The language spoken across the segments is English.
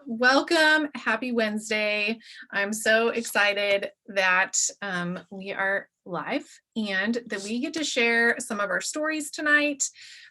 Welcome. Happy Wednesday. I'm so excited that we are live and that we get to share some of our stories tonight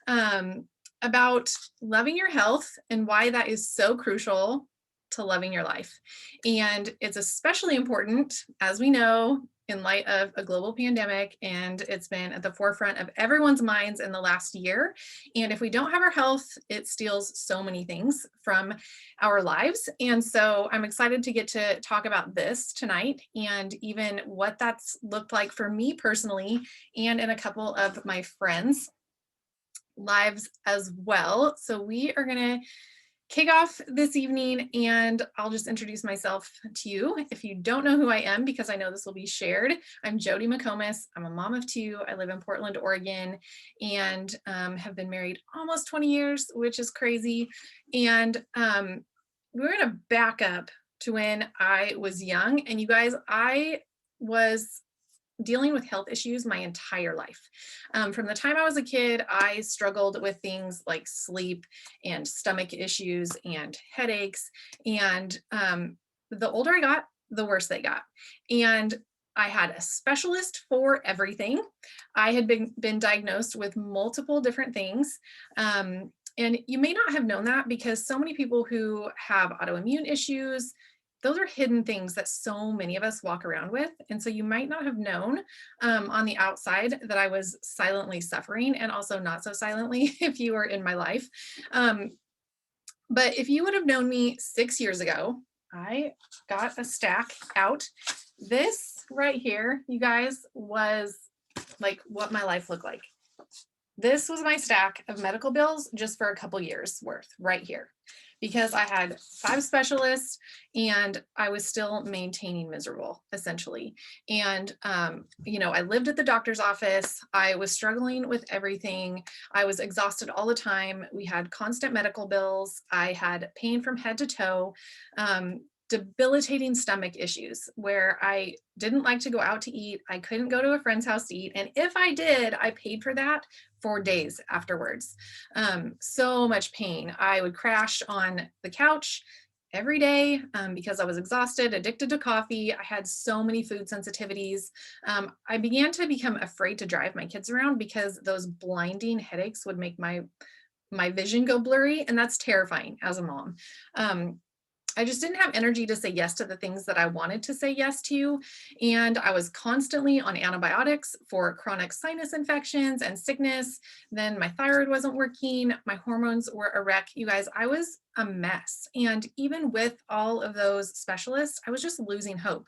um, about loving your health and why that is so crucial to loving your life. And it's especially important, as we know, in light of a global pandemic, and it's been at the forefront of everyone's minds in the last year. And if we don't have our health, it steals so many things from our lives. And so I'm excited to get to talk about this tonight and even what that's looked like for me personally and in a couple of my friends' lives as well. So we are going to kick off this evening and I'll just introduce myself to you if you don't know who I am, because I know this will be shared. I'm Jody McComas. I'm a mom of two. I live in Portland, Oregon, and have been married almost 20 years, which is crazy. And we're going to back up to when I was young. And you guys, I was dealing with health issues my entire life. From the time I was a kid, I struggled with things like sleep and stomach issues and headaches. And the older I got, the worse they got. And I had a specialist for everything. I had been diagnosed with multiple different things. And you may not have known that because so many people who have autoimmune issues, those are hidden things that so many of us walk around with. And so you might not have known on the outside that I was silently suffering, and also not so silently if you were in my life. But if you would have known me 6 years ago, I got a stack out. This right here, you guys, was like what my life looked like. This was my stack of medical bills just for a couple years worth right here, because I had 5 specialists and I was still maintaining miserable, essentially. And, I lived at the doctor's office. I was struggling with everything. I was exhausted all the time. We had constant medical bills. I had pain from head to toe. Debilitating stomach issues where I didn't like to go out to eat. I couldn't go to a friend's house to eat. And if I did, I paid for that for days afterwards. So much pain. I would crash on the couch every day because I was exhausted, addicted to coffee. I had so many food sensitivities. I began to become afraid to drive my kids around because those blinding headaches would make my vision go blurry. And that's terrifying as a mom. I just didn't have energy to say yes to the things that I wanted to say yes to. And I was constantly on antibiotics for chronic sinus infections and sickness. Then my thyroid wasn't working. My hormones were a wreck. You guys, I was a mess. And even with all of those specialists, I was just losing hope.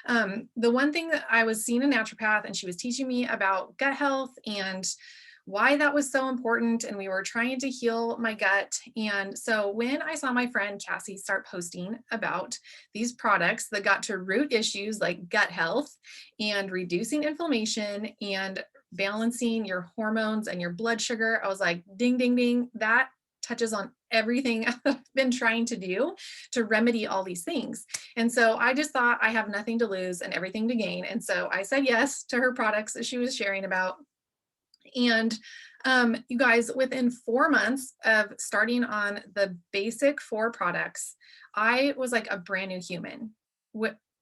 The one thing that I was seeing a naturopath, and she was teaching me about gut health and why that was so important, and we were trying to heal my gut. And so when I saw my friend Cassie start posting about these products that got to root issues like gut health and reducing inflammation and balancing your hormones and your blood sugar, I was like, ding, ding, ding, that touches on everything I've been trying to do to remedy all these things. And so I just thought I have nothing to lose and everything to gain. And so I said yes to her products that she was sharing about. And you guys, within 4 months of starting on the basic 4 products, I was like a brand new human.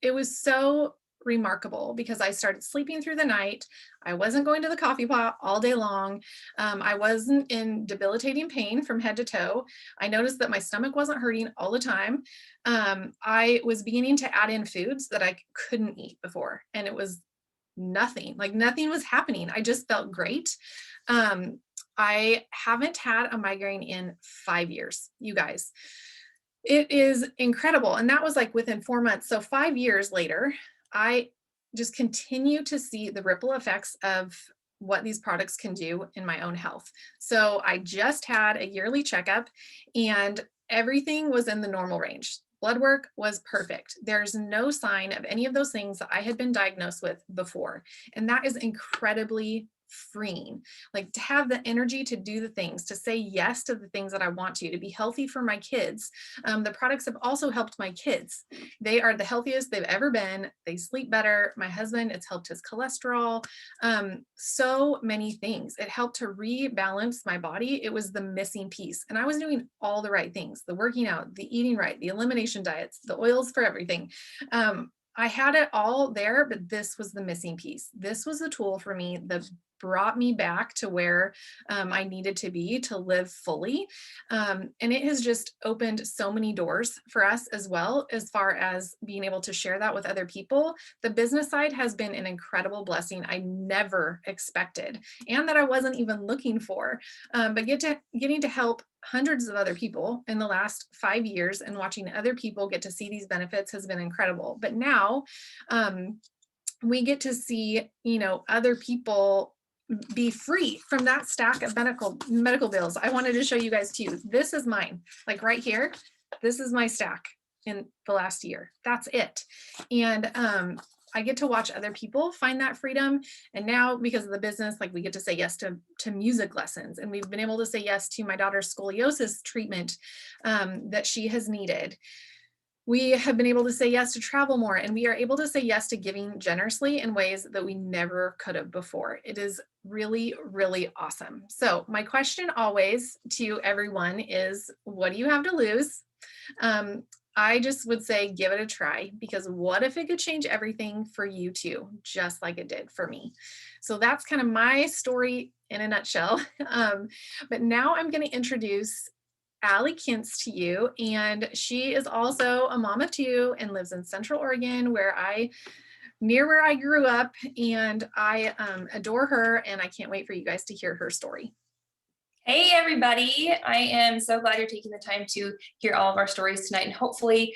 It was so remarkable because I started sleeping through the night. I wasn't going to the coffee pot all day long. I wasn't in debilitating pain from head to toe. I noticed that my stomach wasn't hurting all the time. I was beginning to add in foods that I couldn't eat before, and it was nothing was happening. I just felt great. I haven't had a migraine in 5 years, you guys. It is incredible. And that was like within 4 months. So 5 years later, I just continue to see the ripple effects of what these products can do in my own health. So I just had a yearly checkup and everything was in the normal range. Blood work was perfect. There's no sign of any of those things that I had been diagnosed with before. And that is incredibly freeing. Like to have the energy to do the things, to say yes to the things that I want to be healthy for my kids. The products have also helped my kids. They are the healthiest they've ever been. They sleep better. My husband, it's helped his cholesterol. So many things. It helped to rebalance my body. It was the missing piece. And I was doing all the right things, the working out, the eating right, the elimination diets, the oils for everything. I had it all there, but this was the missing piece. This was the tool for me that brought me back to where I needed to be to live fully. And it has just opened so many doors for us as well, as far as being able to share that with other people. The business side has been an incredible blessing I never expected and that I wasn't even looking for. But getting to help hundreds of other people in the last 5 years and watching other people get to see these benefits has been incredible. But now we get to see, other people be free from that stack of medical bills. I wanted to show you guys too. This is mine, like right here. This is my stack in the last year. That's it. And I get to watch other people find that freedom. And now because of the business, like we get to say yes to music lessons. And we've been able to say yes to my daughter's scoliosis treatment that she has needed. We have been able to say yes to travel more, and we are able to say yes to giving generously in ways that we never could have before. It is really, really awesome. So my question always to everyone is, what do you have to lose? I just would say, give it a try, because what if it could change everything for you too, just like it did for me? So that's kind of my story in a nutshell. But now I'm going to introduce Allie Kintz to you, and she is also a mom of two and lives in Central Oregon, near where I grew up, and I adore her, and I can't wait for you guys to hear her story. Hey everybody, I am so glad you're taking the time to hear all of our stories tonight, and hopefully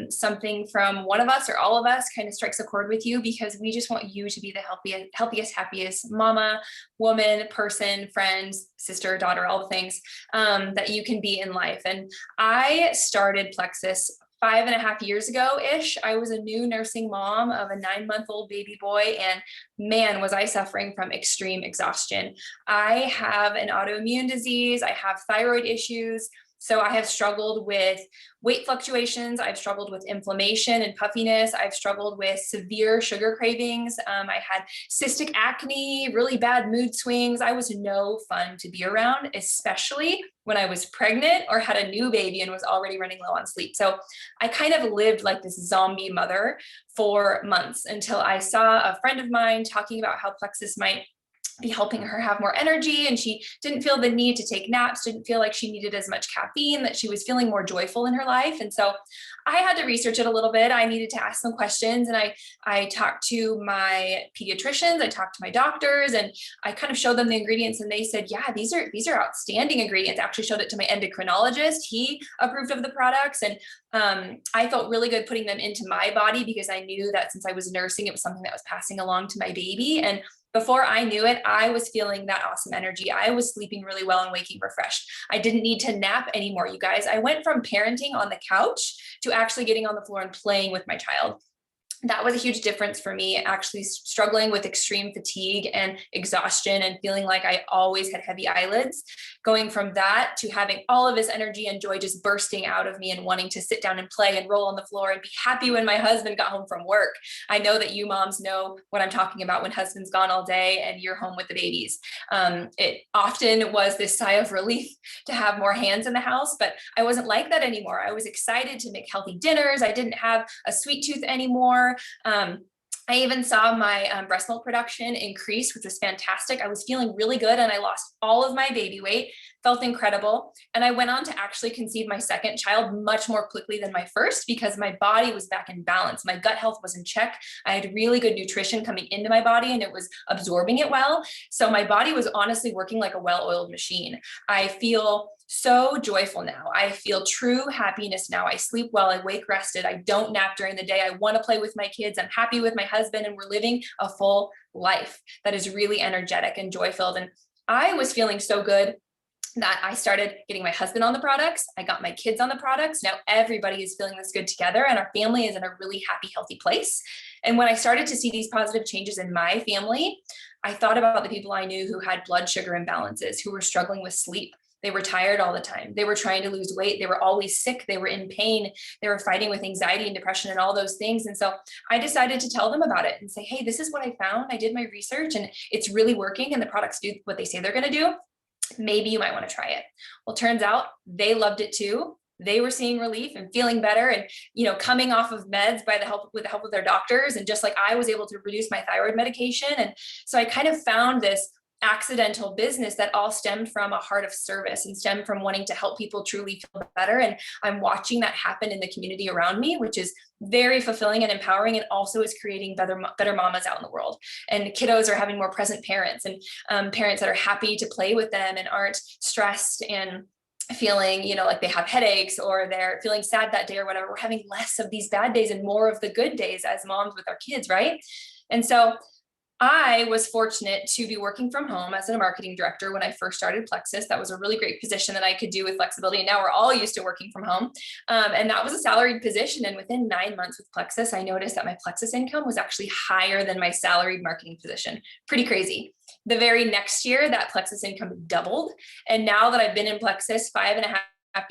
something from one of us or all of us kind of strikes a chord with you, because we just want you to be the healthiest, happiest mama, woman, person, friend, sister, daughter, all the things that you can be in life. And I started Plexus 5.5 years ago-ish. I was a new nursing mom of a 9-month-old baby boy, and man, was I suffering from extreme exhaustion. I have an autoimmune disease. I have thyroid issues. So I have struggled with weight fluctuations. I've struggled with inflammation and puffiness. I've struggled with severe sugar cravings. I had cystic acne, really bad mood swings. I was no fun to be around, especially when I was pregnant or had a new baby and was already running low on sleep. So I kind of lived like this zombie mother for months, until I saw a friend of mine talking about how Plexus might be helping her have more energy, and she didn't feel the need to take naps, didn't feel like she needed as much caffeine, that she was feeling more joyful in her life. And so I had to research it a little bit. I needed to ask some questions, and I talked to my pediatricians, I talked to my doctors, and I kind of showed them the ingredients, and they said, yeah, these are outstanding ingredients. I actually showed it to my endocrinologist. He approved of the products, and I felt really good putting them into my body, because I knew that since I was nursing, it was something that was passing along to my baby. And before I knew it, I was feeling that awesome energy. I was sleeping really well and waking refreshed. I didn't need to nap anymore, you guys. I went from parenting on the couch to actually getting on the floor and playing with my child. That was a huge difference for me, actually struggling with extreme fatigue and exhaustion and feeling like I always had heavy eyelids. Going from that to having all of this energy and joy just bursting out of me and wanting to sit down and play and roll on the floor and be happy when my husband got home from work. I know that you moms know what I'm talking about when husband's gone all day and you're home with the babies. It often was this sigh of relief to have more hands in the house, but I wasn't like that anymore. I was excited to make healthy dinners. I didn't have a sweet tooth anymore. I even saw my breast milk production increase, which was fantastic. I was feeling really good, and I lost all of my baby weight, felt incredible. And I went on to actually conceive my second child much more quickly than my first, because my body was back in balance. My gut health was in check. I had really good nutrition coming into my body, and it was absorbing it well. So my body was honestly working like a well-oiled machine. I feel so joyful now. I feel true happiness now. I sleep well. I wake rested. I don't nap during the day. I want to play with my kids. I'm happy with my husband, and we're living a full life that is really energetic and joy filled. And I was feeling so good that I started getting my husband on the products. I got my kids on the products. Now everybody is feeling this good together and our family is in a really happy, healthy place. And when I started to see these positive changes in my family, I thought about the people I knew who had blood sugar imbalances, who were struggling with sleep. They were tired all the time. They were trying to lose weight. They were always sick. They were in pain. They were fighting with anxiety and depression and all those things. And so I decided to tell them about it and say, hey, this is what I found. I did my research and it's really working and the products do what they say they're going to do. Maybe you might want to try it. Well, turns out they loved it too. They were seeing relief and feeling better and, coming off of meds with the help of their doctors. And just like I was able to reduce my thyroid medication. And so I kind of found this accidental business that all stemmed from a heart of service and stemmed from wanting to help people truly feel better. And I'm watching that happen in the community around me, which is very fulfilling and empowering, and also is creating better mamas out in the world. And kiddos are having more present parents and parents that are happy to play with them and aren't stressed and feeling, like they have headaches or they're feeling sad that day or whatever. We're having less of these bad days and more of the good days as moms with our kids, right? And so I was fortunate to be working from home as a marketing director when I first started Plexus. That was a really great position that I could do with flexibility. And now we're all used to working from home. And that was a salaried position. And within 9 months with Plexus, I noticed that my Plexus income was actually higher than my salaried marketing position. Pretty crazy. The very next year, that Plexus income doubled. And now that I've been in Plexus 5.5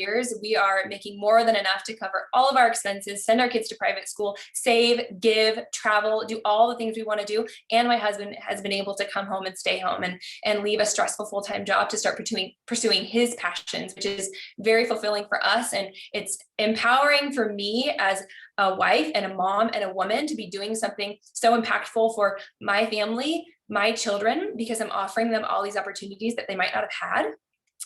years, we are making more than enough to cover all of our expenses, send our kids to private school, save, give, travel, do all the things we want to do. And my husband has been able to come home and stay home and leave a stressful full-time job to start pursuing his passions, which is very fulfilling for us. And it's empowering for me as a wife and a mom and a woman to be doing something so impactful for my family, my children, because I'm offering them all these opportunities that they might not have had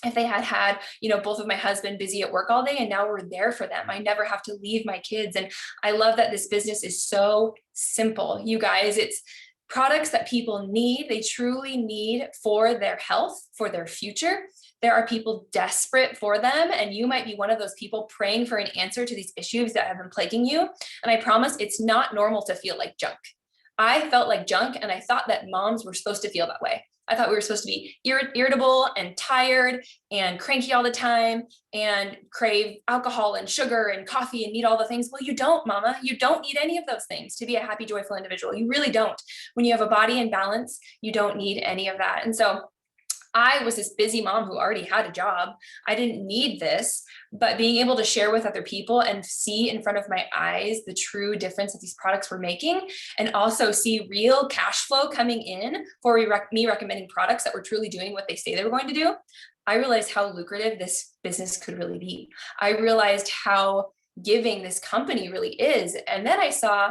if they had both of my husband busy at work all day, and now we're there for them. I never have to leave my kids. And I love that this business is so simple. You guys, it's products that people need. They truly need for their health, for their future. There are people desperate for them. And you might be one of those people praying for an answer to these issues that have been plaguing you. And I promise it's not normal to feel like junk. I felt like junk, and I thought that moms were supposed to feel that way. I thought we were supposed to be irritable and tired and cranky all the time and crave alcohol and sugar and coffee and need all the things. Well, you don't, mama. You don't need any of those things to be a happy, joyful individual. You really don't. When you have a body in balance, you don't need any of that. And so I was this busy mom who already had a job. I didn't need this, but being able to share with other people and see in front of my eyes the true difference that these products were making, and also see real cash flow coming in for me recommending products that were truly doing what they say they were going to do, I realized how lucrative this business could really be. I realized how giving this company really is. And then I saw,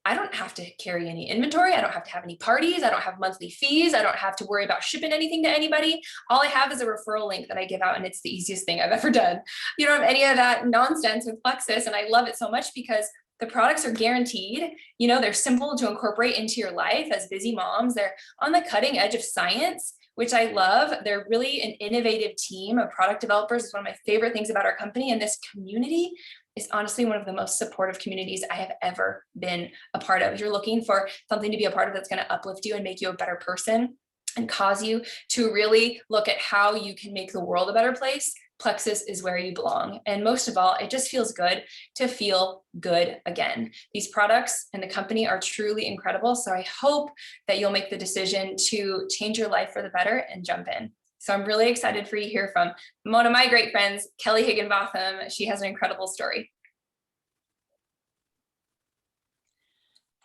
I don't have to carry any inventory. I don't have to have any parties. I don't have monthly fees. I don't have to worry about shipping anything to anybody. All I have is a referral link that I give out, and it's the easiest thing I've ever done. You don't have any of that nonsense with Plexus, and I love it so much because the products are guaranteed. They're simple to incorporate into your life as busy moms. They're on the cutting edge of science, which I love. They're really an innovative team of product developers. It's one of my favorite things about our company, and this community is honestly one of the most supportive communities I have ever been a part of. If you're looking for something to be a part of that's going to uplift you and make you a better person and cause you to really look at how you can make the world a better place, Plexus is where you belong. And most of all, it just feels good to feel good again. These products and the company are truly incredible. So I hope that you'll make the decision to change your life for the better and jump in. So I'm really excited for you to hear from one of my great friends, Kelly Higginbotham. She has an incredible story.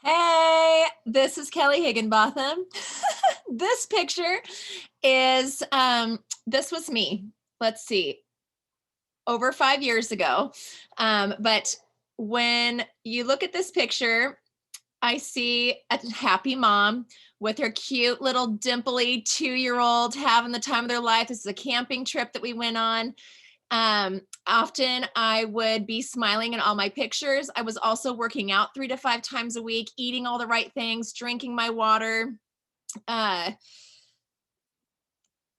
Hey, this is Kelly Higginbotham. This picture is, this was me. Let's see, over 5 years ago. But when you look at this picture, I see a happy mom with her cute little dimply 2-year-old having the time of their life. This is a camping trip that we went on. Often I would be smiling in all my pictures. I was also working out 3 to 5 times a week, eating all the right things, drinking my water,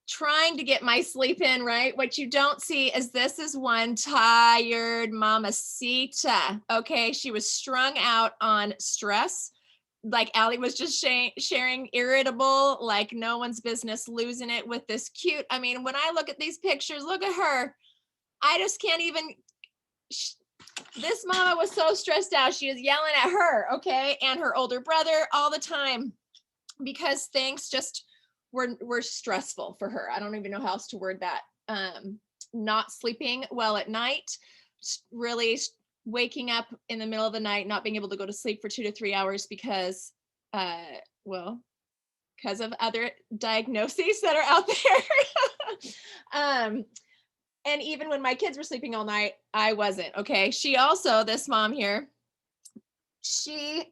trying to get my sleep in, right? What you don't see is this is one tired mamacita. Okay. She was strung out on stress, like Allie was just sharing, irritable, like no one's business, losing it with this cute. I mean, when I look at these pictures, look at her. I just can't even. This mama was so stressed out. She was yelling at her, okay, and her older brother all the time because things just were stressful for her. I don't even know how else to word that. Not sleeping well at night, really waking up in the middle of the night, not being able to go to sleep for 2 to 3 hours because, because of other diagnoses that are out there. And even when my kids were sleeping all night, I wasn't. Okay. She also, this mom here, she,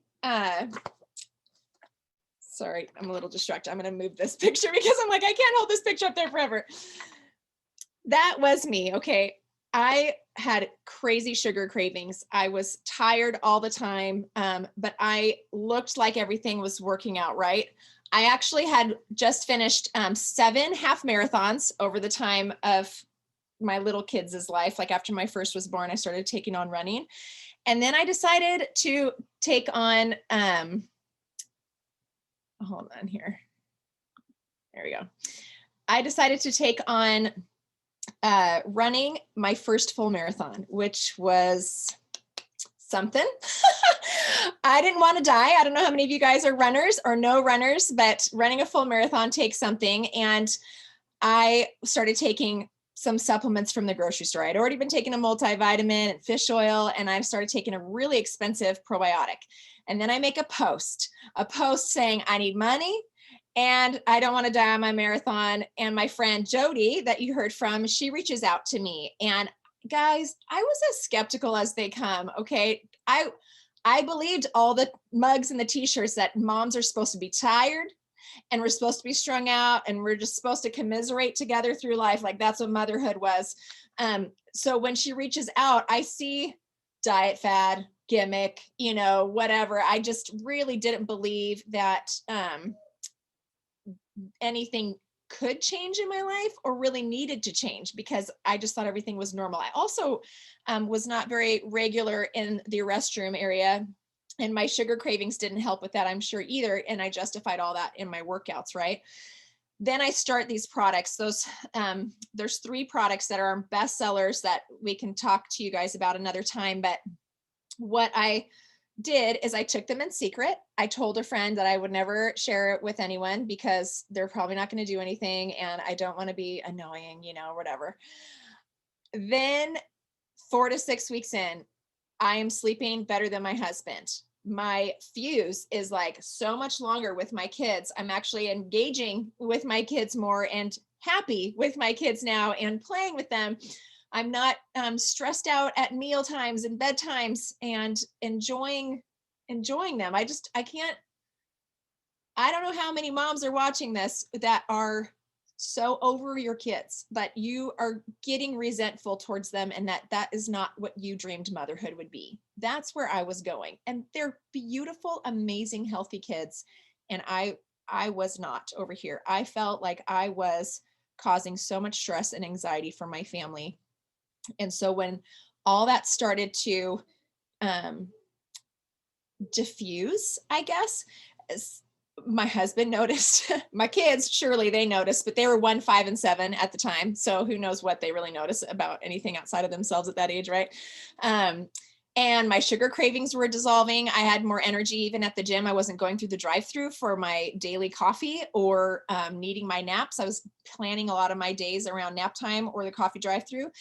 sorry, I'm a little distracted. I'm going to move this picture because I'm like, I can't hold this picture up there forever. That was me. Okay. I had crazy sugar cravings. I was tired all the time, but I looked like everything was working out right. I actually had just finished 7 half marathons over the time of my little kids' life. Like after my first was born, I started taking on running. And then I decided to take on, hold on here. There we go. I decided to take on running my first full marathon, which was something. I didn't want to die. I don't know how many of you guys are runners or no runners, but running a full marathon takes something. And I started taking some supplements from the grocery store. I'd already been taking a multivitamin and fish oil, and I started taking a really expensive probiotic. And then I make a post saying, I need money and I don't want to die on my marathon. And my friend Jody that you heard from, she reaches out to me. And guys, I was as skeptical as they come. Okay. I believed all the mugs and the t-shirts that moms are supposed to be tired and we're supposed to be strung out and we're just supposed to commiserate together through life. Like that's what motherhood was. So when she reaches out, I see diet fad, gimmick, whatever. I just really didn't believe that anything could change in my life or really needed to change because I just thought everything was normal. I also was not very regular in the restroom area. And my sugar cravings didn't help with that, I'm sure either. And I justified all that in my workouts, right? Then I start these products. There's 3 products that are best sellers that we can talk to you guys about another time. But what I did is I took them in secret. I told a friend that I would never share it with anyone because they're probably not going to do anything. And I don't want to be annoying, whatever. Then 4 to 6 weeks in, I am sleeping better than my husband. My fuse is like so much longer with my kids. I'm actually engaging with my kids more and happy with my kids now and playing with them. I'm not stressed out at meal times and bedtimes and enjoying them. I don't know how many moms are watching this that are so over your kids, but you are getting resentful towards them and that is not what you dreamed motherhood would be. That's where I was going. And they're beautiful, amazing, healthy kids. And I was not over here. I felt like I was causing so much stress and anxiety for my family. And so when all that started to diffuse, I guess, my husband noticed. My kids, surely they noticed, but they were 1, 5, and 7 at the time. So who knows what they really notice about anything outside of themselves at that age, right? And my sugar cravings were dissolving. I had more energy even at the gym. I wasn't going through the drive-through for my daily coffee or needing my naps. I was planning a lot of my days around nap time or the coffee drive-through.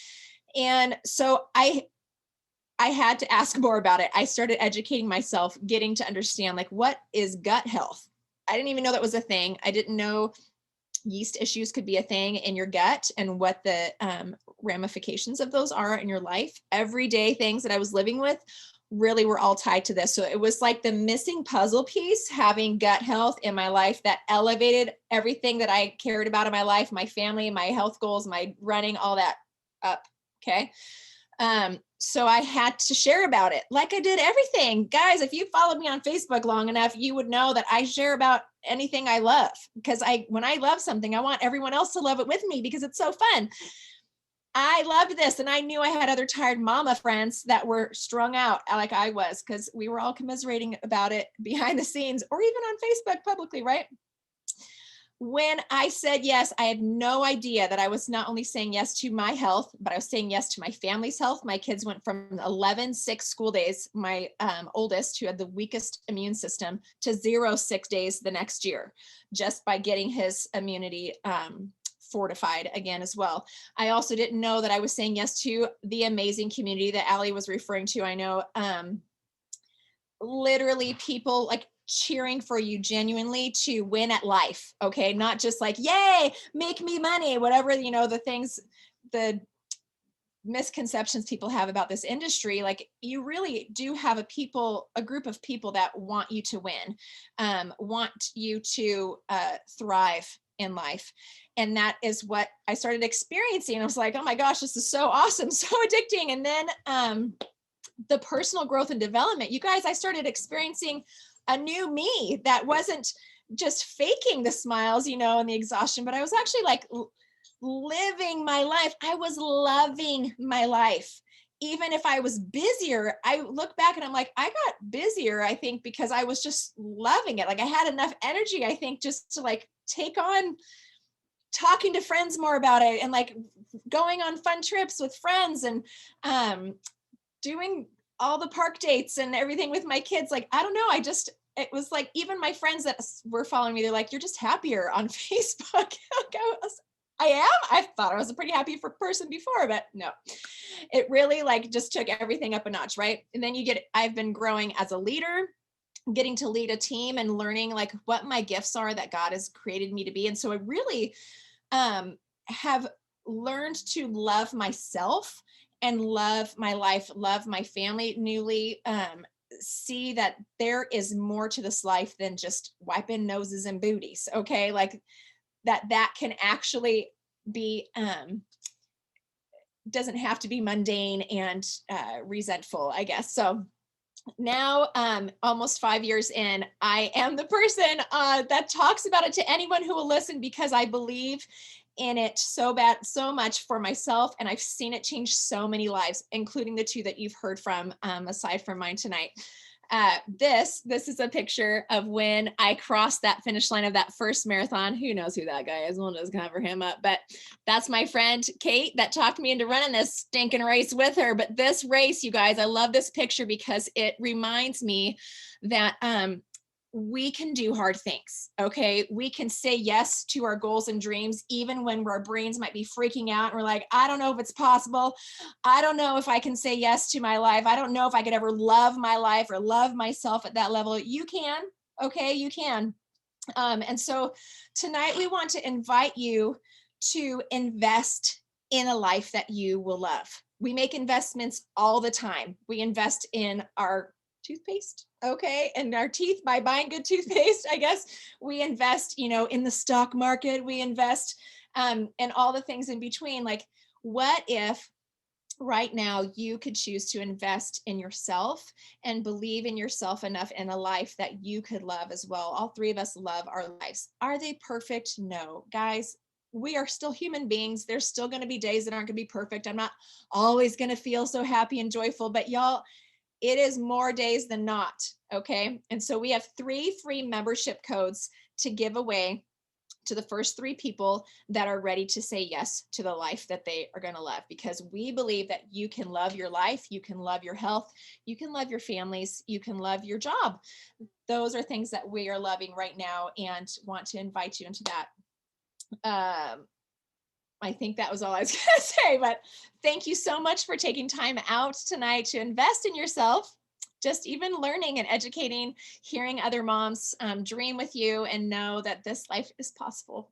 And so I had to ask more about it. I started educating myself, getting to understand like what is gut health. I didn't even know that was a thing. I didn't know yeast issues could be a thing in your gut and what the ramifications of those are in your life. Everyday things that I was living with really were all tied to this. So it was like the missing puzzle piece, having gut health in my life that elevated everything that I cared about in my life, my family, my health goals, my running, all that up. Okay. So I had to share about it like I did everything. Guys, if you followed me on Facebook long enough, you would know that I share about anything I love because when I love something, I want everyone else to love it with me because it's so fun. I loved this, and I knew I had other tired mama friends that were strung out like I was, because we were all commiserating about it behind the scenes or even on Facebook publicly, right? When I said yes, I had no idea that I was not only saying yes to my health, but I was saying yes to my family's health. My kids went from 11 sick school days, my oldest, who had the weakest immune system, to 0 sick days the next year, just by getting his immunity fortified again as well. I also didn't know that I was saying yes to the amazing community that Allie was referring to. I know literally people like cheering for you genuinely to win at life. Okay. Not just like, yay, make me money, whatever, you know, the things, the misconceptions people have about this industry. Like, you really do have a group of people that want you to win, want you to thrive in life. And that is what I started experiencing. I was like, oh my gosh, this is so awesome, so addicting. And then the personal growth and development, you guys, I started experiencing a new me that wasn't just faking the smiles, you know, and the exhaustion, but I was actually like living my life. I was loving my life. Even if I was busier, I look back and I'm like, I got busier, I think, because I was just loving it. Like, I had enough energy, I think, just to like take on talking to friends more about it, and like going on fun trips with friends, and doing all the park dates and everything with my kids. Like, I don't know. It was like, even my friends that were following me, they're like, you're just happier on Facebook. I am. I thought I was a pretty happy person before, but no, it really like just took everything up a notch. Right. And then I've been growing as a leader, getting to lead a team and learning like what my gifts are that God has created me to be. And so I really have learned to love myself and love my life, love my family newly, see that there is more to this life than just wiping noses and booties. Okay. Like that can actually be, doesn't have to be mundane and resentful, I guess. So now, almost 5 years in, I am the person that talks about it to anyone who will listen, because I believe in it so much for myself. And I've seen it change so many lives, including the 2 that you've heard from, aside from mine tonight. This is a picture of when I crossed that finish line of that first marathon. Who knows who that guy is? We'll just cover him up, but that's my friend Kate that talked me into running this stinking race with her. But this race, you guys, I love this picture because it reminds me that we can do hard things. Okay. We can say yes to our goals and dreams, even when our brains might be freaking out. And we're like, I don't know if it's possible. I don't know if I can say yes to my life. I don't know if I could ever love my life or love myself at that level. You can. Okay. You can. And so tonight we want to invite you to invest in a life that you will love. We make investments all the time. We invest in our toothpaste, okay, and our teeth by buying good toothpaste. I guess we invest, in the stock market. We invest and all the things in between. Like, what if right now you could choose to invest in yourself and believe in yourself enough in a life that you could love as well? All 3 of us love our lives. Are they perfect? No, guys. We are still human beings. There's still going to be days that aren't going to be perfect. I'm not always going to feel so happy and joyful, but y'all, it is more days than not. Okay. And so we have 3 free membership codes to give away to the first 3 people that are ready to say yes to the life that they are going to love, because we believe that you can love your life, you can love your health, you can love your families, you can love your job. Those are things that we are loving right now and want to invite you into that. I think that was all I was going to say, but thank you so much for taking time out tonight to invest in yourself, just even learning and educating, hearing other moms dream with you and know that this life is possible.